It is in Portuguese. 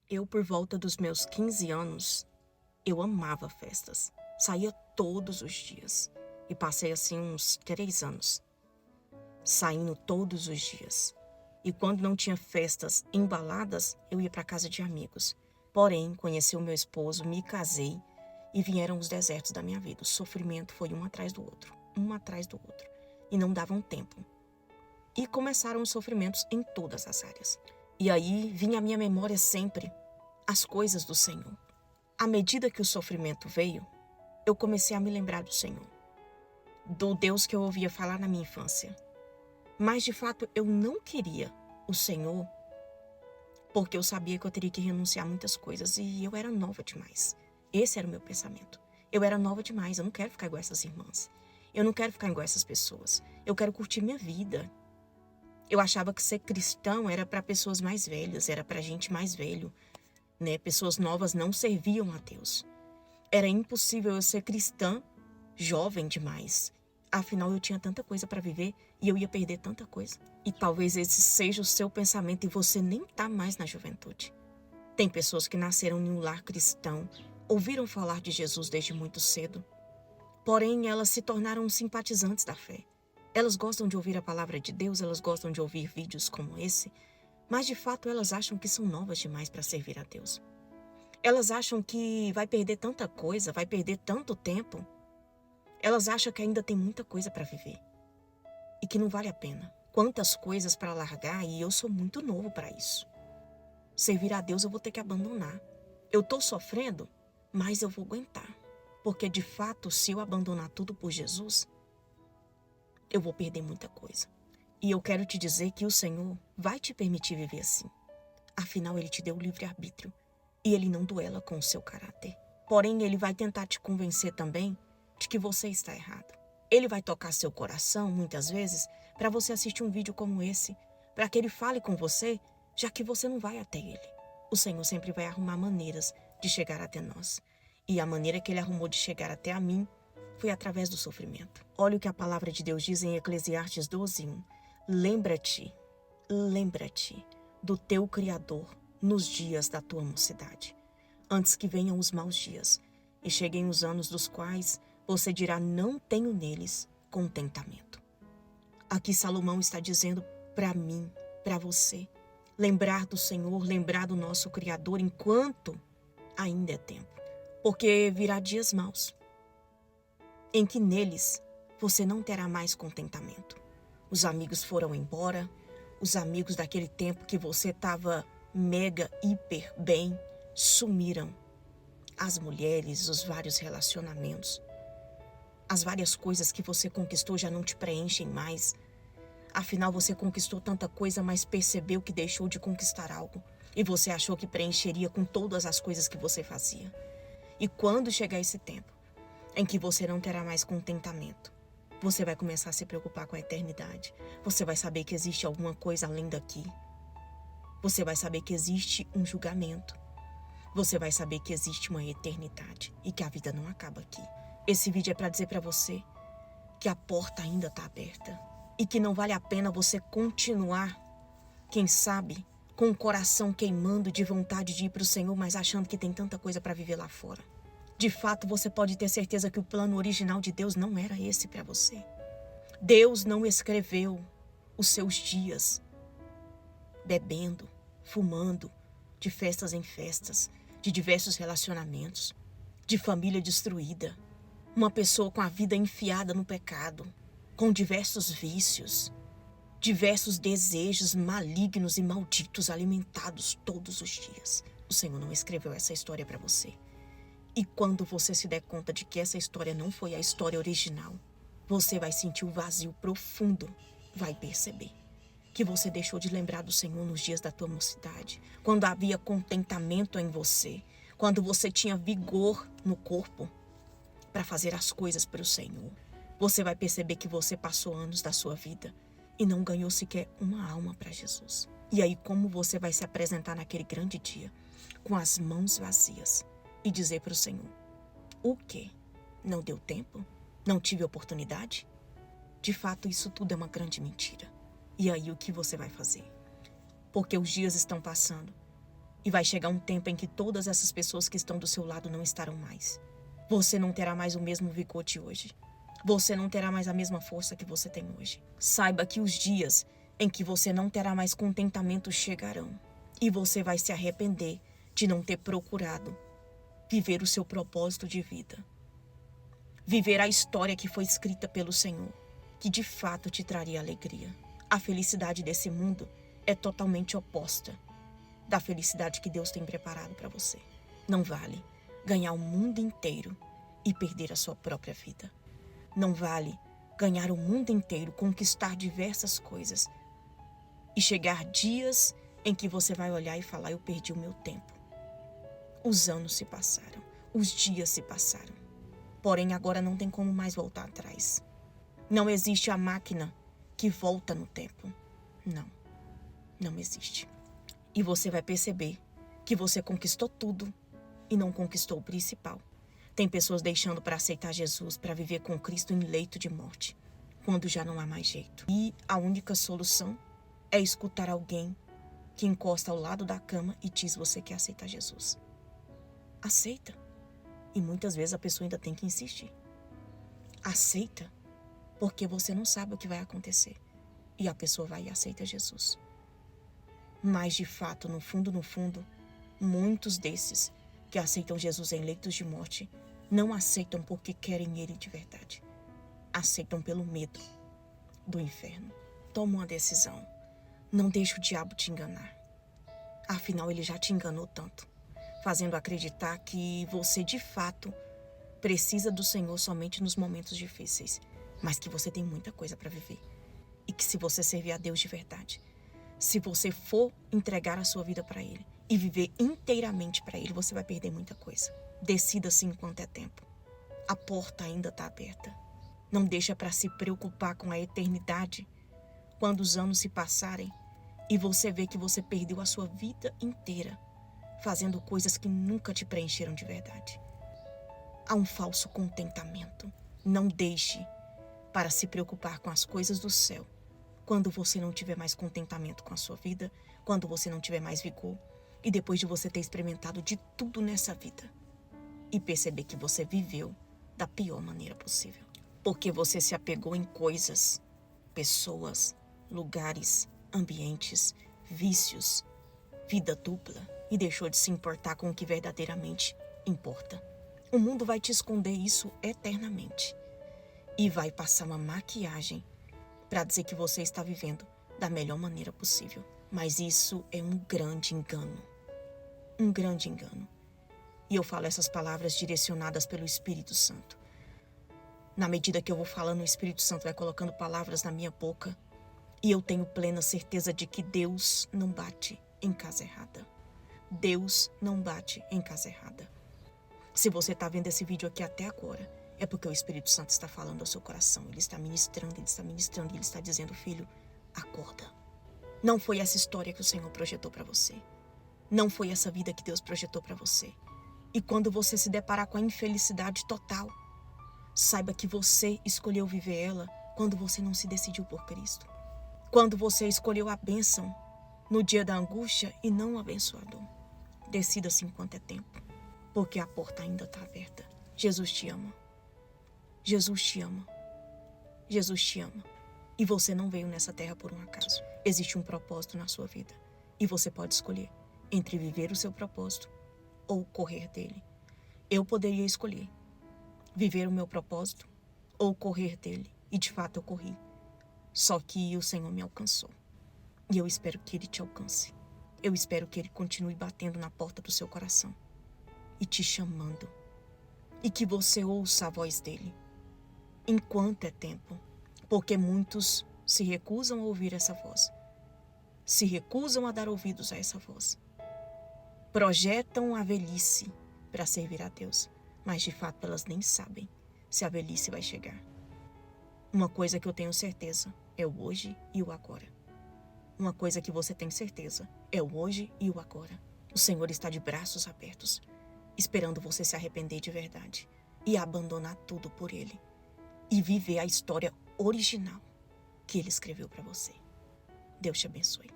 Eu, por volta dos meus 15 anos, eu amava festas. Saía todos os dias. E passei assim uns 3 anos, saindo todos os dias. E quando não tinha festas embaladas, eu ia para casa de amigos. Porém, conheci o meu esposo, me casei e vieram os desertos da minha vida. O sofrimento foi um atrás do outro, um atrás do outro. E não davam tempo. E começaram os sofrimentos em todas as áreas. E aí vinha à minha memória sempre as coisas do Senhor. À medida que o sofrimento veio, eu comecei a me lembrar do Senhor, do Deus que eu ouvia falar na minha infância. Mas, de fato, eu não queria o Senhor, porque eu sabia que eu teria que renunciar a muitas coisas e eu era nova demais. Esse era o meu pensamento. Eu era nova demais, eu não quero ficar igual essas irmãs. Eu não quero ficar igual essas pessoas. Eu quero curtir minha vida. Eu achava que ser cristão era para pessoas mais velhas, era para gente mais velho, né? Pessoas novas não serviam a Deus. Era impossível eu ser cristã jovem demais. Afinal, eu tinha tanta coisa para viver e eu ia perder tanta coisa. E talvez esse seja o seu pensamento e você nem tá mais na juventude. Tem pessoas que nasceram em um lar cristão, ouviram falar de Jesus desde muito cedo. Porém, elas se tornaram simpatizantes da fé. Elas gostam de ouvir a palavra de Deus, elas gostam de ouvir vídeos como esse, mas de fato elas acham que são novas demais para servir a Deus. Elas acham que vai perder tanta coisa, vai perder tanto tempo. Elas acham que ainda tem muita coisa para viver e que não vale a pena. Quantas coisas para largar e eu sou muito novo para isso. Servir a Deus eu vou ter que abandonar. Eu estou sofrendo, mas eu vou aguentar. Porque de fato, se eu abandonar tudo por Jesus, eu vou perder muita coisa. E eu quero te dizer que o Senhor vai te permitir viver assim. Afinal, Ele te deu o livre-arbítrio e Ele não duela com o seu caráter. Porém, Ele vai tentar te convencer também de que você está errado. Ele vai tocar seu coração, muitas vezes, para você assistir um vídeo como esse, para que Ele fale com você, já que você não vai até Ele. O Senhor sempre vai arrumar maneiras de chegar até nós. E a maneira que Ele arrumou de chegar até a mim foi através do sofrimento. Olha o que a palavra de Deus diz em Eclesiastes 12:1. Lembra-te do teu Criador nos dias da tua mocidade, antes que venham os maus dias e cheguem os anos dos quais você dirá: não tenho neles contentamento. Aqui Salomão está dizendo para mim, para você, lembrar do Senhor, lembrar do nosso Criador enquanto ainda é tempo. Porque virá dias maus, em que neles você não terá mais contentamento. Os amigos foram embora, os amigos daquele tempo que você estava mega, hiper bem, sumiram. As mulheres, os vários relacionamentos, as várias coisas que você conquistou já não te preenchem mais. Afinal, você conquistou tanta coisa, mas percebeu que deixou de conquistar algo. E você achou que preencheria com todas as coisas que você fazia. E quando chegar esse tempo, em que você não terá mais contentamento, você vai começar a se preocupar com a eternidade. Você vai saber que existe alguma coisa além daqui. Você vai saber que existe um julgamento. Você vai saber que existe uma eternidade e que a vida não acaba aqui. Esse vídeo é para dizer para você que a porta ainda está aberta e que não vale a pena você continuar, quem sabe, com o coração queimando de vontade de ir para o Senhor, mas achando que tem tanta coisa para viver lá fora. De fato, você pode ter certeza que o plano original de Deus não era esse para você. Deus não escreveu os seus dias bebendo, fumando, de festas em festas, de diversos relacionamentos, de família destruída, uma pessoa com a vida enfiada no pecado, com diversos vícios, diversos desejos malignos e malditos alimentados todos os dias. O Senhor não escreveu essa história para você. E quando você se der conta de que essa história não foi a história original, você vai sentir o vazio profundo, vai perceber que você deixou de lembrar do Senhor nos dias da tua mocidade, quando havia contentamento em você, quando você tinha vigor no corpo para fazer as coisas para o Senhor. Você vai perceber que você passou anos da sua vida e não ganhou sequer uma alma para Jesus. E aí, como você vai se apresentar naquele grande dia, com as mãos vazias, e dizer para o Senhor: o quê? Não deu tempo? Não tive oportunidade? De fato, isso tudo é uma grande mentira. E aí, o que você vai fazer? Porque os dias estão passando E vai chegar um tempo em que todas essas pessoas que estão do seu lado não estarão mais. Você não terá mais o mesmo vigor de hoje. Você não terá mais a mesma força que você tem hoje. Saiba que os dias em que você não terá mais contentamento chegarão. E você vai se arrepender de não ter procurado viver o seu propósito de vida. Viver a história que foi escrita pelo Senhor, que de fato te traria alegria. A felicidade desse mundo é totalmente oposta da felicidade que Deus tem preparado para você. Não vale ganhar o mundo inteiro e perder a sua própria vida. Não vale ganhar o mundo inteiro, conquistar diversas coisas e chegar dias em que você vai olhar e falar: eu perdi o meu tempo. Os anos se passaram, os dias se passaram. Porém, agora não tem como mais voltar atrás. Não existe a máquina que volta no tempo. Não existe. E você vai perceber que você conquistou tudo e não conquistou o principal. Tem pessoas deixando para aceitar Jesus, para viver com Cristo em leito de morte, quando já não há mais jeito. E a única solução é escutar alguém que encosta ao lado da cama e diz: você quer aceitar Jesus. Aceita. E muitas vezes a pessoa ainda tem que insistir. Aceita, porque você não sabe o que vai acontecer. E a pessoa vai e aceita Jesus. Mas, de fato, no fundo, muitos desses que aceitam Jesus em leitos de morte não aceitam porque querem Ele de verdade. Aceitam pelo medo do inferno. Toma uma decisão. Não deixe o diabo te enganar. Afinal, ele já te enganou tanto, fazendo acreditar que você, de fato, precisa do Senhor somente nos momentos difíceis, mas que você tem muita coisa para viver. E que se você servir a Deus de verdade, se você for entregar a sua vida para Ele e viver inteiramente para Ele, você vai perder muita coisa. Decida-se enquanto é tempo. A porta ainda está aberta. Não deixa para se preocupar com a eternidade quando os anos se passarem e você vê que você perdeu a sua vida inteira fazendo coisas que nunca te preencheram de verdade. Há um falso contentamento. Não deixe para se preocupar com as coisas do céu quando você não tiver mais contentamento com a sua vida, quando você não tiver mais vigor, e depois de você ter experimentado de tudo nessa vida e perceber que você viveu da pior maneira possível. Porque você se apegou em coisas, pessoas, lugares, ambientes, vícios, vida dupla, e deixou de se importar com o que verdadeiramente importa. O mundo vai te esconder isso eternamente e vai passar uma maquiagem para dizer que você está vivendo da melhor maneira possível. Mas isso é um grande engano. Um grande engano. E eu falo essas palavras direcionadas pelo Espírito Santo. Na medida que eu vou falando, o Espírito Santo vai colocando palavras na minha boca. E eu tenho plena certeza de que Deus não bate em casa errada. Deus não bate em casa errada. Se você está vendo esse vídeo aqui até agora, é porque o Espírito Santo está falando ao seu coração. Ele está ministrando, ele está dizendo: filho, acorda. Não foi essa história que o Senhor projetou para você. Não foi essa vida que Deus projetou para você. E quando você se deparar com a infelicidade total, saiba que você escolheu viver ela quando você não se decidiu por Cristo. Quando você escolheu a bênção no dia da angústia e não o abençoador. Decida-se enquanto é tempo, porque a porta ainda está aberta. Jesus te ama. Jesus te ama. Jesus te ama. E você não veio nessa terra por um acaso. Existe um propósito na sua vida. E você pode escolher entre viver o seu propósito ou correr dele. Eu poderia escolher viver o meu propósito ou correr dele. E de fato eu corri. Só que o Senhor me alcançou. E eu espero que Ele te alcance. Eu espero que Ele continue batendo na porta do seu coração e te chamando. E que você ouça a voz dEle enquanto é tempo. Porque muitos se recusam a ouvir essa voz. Se recusam a dar ouvidos a essa voz. Projetam a velhice para servir a Deus. Mas de fato elas nem sabem se a velhice vai chegar. Uma coisa que eu tenho certeza é o hoje e o agora. Uma coisa que você tem certeza é o hoje e o agora. O Senhor está de braços abertos, esperando você se arrepender de verdade e abandonar tudo por Ele e viver a história original que Ele escreveu para você. Deus te abençoe.